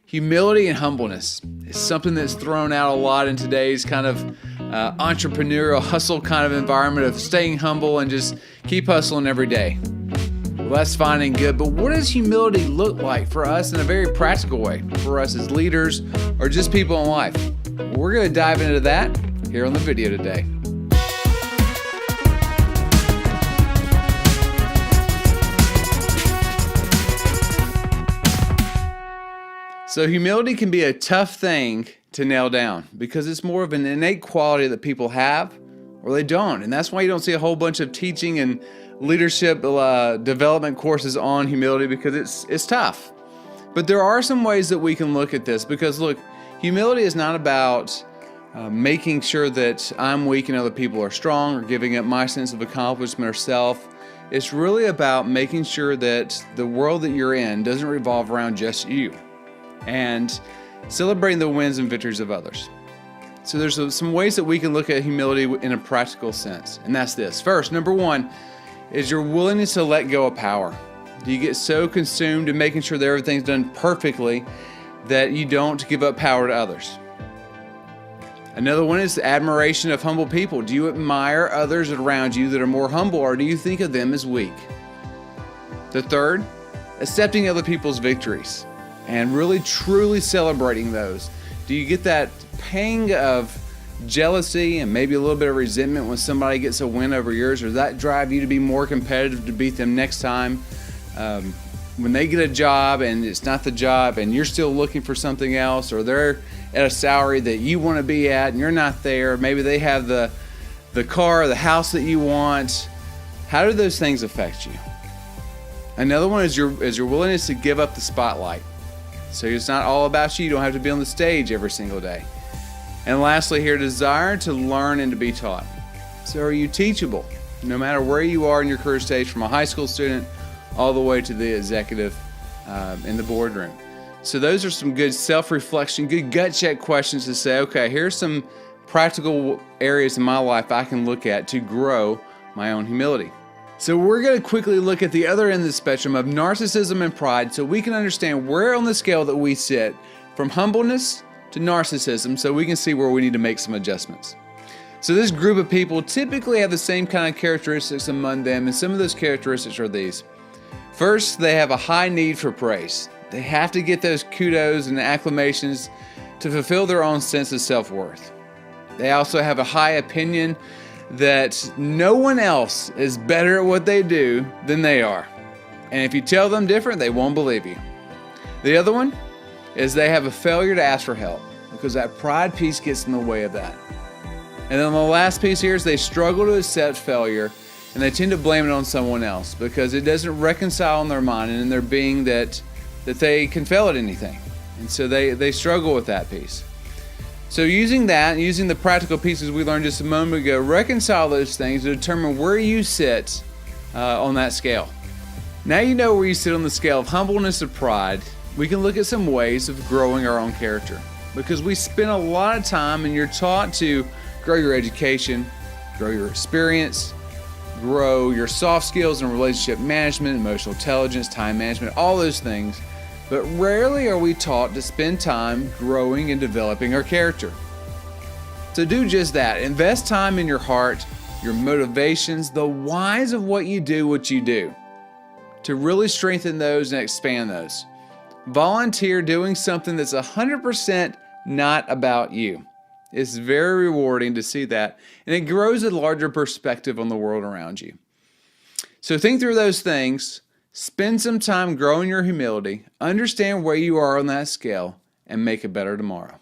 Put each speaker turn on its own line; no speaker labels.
Humility and humbleness is something that's thrown out a lot in today's kind of entrepreneurial hustle kind of environment of staying humble and just keep hustling every day. Well, that's fine and good, but what does humility look like for us in a very practical way, for us as leaders or just people in life? Well, we're going to dive into that here on the video today. So humility can be a tough thing to nail down because it's more of an innate quality that people have or they don't. And that's why you don't see a whole bunch of teaching and leadership development courses on humility, because it's tough. But there are some ways that we can look at this, because look, humility is not about making sure that I'm weak and other people are strong or giving up my sense of accomplishment or self. It's really about making sure that the world that you're in doesn't revolve around just you, and celebrating the wins and victories of others. So there's some ways that we can look at humility in a practical sense, and that's this. First, number one, is your willingness to let go of power. Do you get so consumed in making sure that everything's done perfectly that you don't give up power to others? Another one is the admiration of humble people. Do you admire others around you that are more humble, or do you think of them as weak? The third, accepting other people's victories and really truly celebrating those. Do you get that pang of jealousy and maybe a little bit of resentment when somebody gets a win over yours, or does that drive you to be more competitive to beat them next time? When they get a job and it's not the job and you're still looking for something else, or they're at a salary that you want to be at and you're not there, maybe they have the car or the house that you want. How do those things affect you? Another one is your willingness to give up the spotlight. So it's not all about you. You don't have to be on the stage every single day. And lastly here, desire to learn and to be taught. So are you teachable? No matter where you are in your career stage, from a high school student all the way to the executive in the boardroom. So those are some good self-reflection, good gut check questions to say, okay, here's some practical areas in my life I can look at to grow my own humility. So we're going to quickly look at the other end of the spectrum of narcissism and pride, so we can understand where on the scale that we sit from humbleness to narcissism, so we can see where we need to make some adjustments. So this group of people typically have the same kind of characteristics among them, and some of those characteristics are these. First, they have a high need for praise. They have to get those kudos and acclamations to fulfill their own sense of self-worth. They also have a high opinion that no one else is better at what they do than they are. And if you tell them different, they won't believe you. The other one is they have a failure to ask for help, because that pride piece gets in the way of that. And then the last piece here is they struggle to accept failure, and they tend to blame it on someone else because it doesn't reconcile in their mind and in their being that they can fail at anything. And so they struggle with that piece. So using the practical pieces we learned just a moment ago, reconcile those things to determine where you sit on that scale. Now you know where you sit on the scale of humbleness or pride. We can look at some ways of growing our own character, because we spend a lot of time and you're taught to grow your education, grow your experience, grow your soft skills and relationship management, emotional intelligence, time management, all those things. But rarely are we taught to spend time growing and developing our character. So do just that. Invest time in your heart, your motivations, the whys of what you do, to really strengthen those and expand those. Volunteer doing something that's 100% not about you. It's very rewarding to see that, and it grows a larger perspective on the world around you. So think through those things. Spend some time growing your humility, understand where you are on that scale, and make it better tomorrow.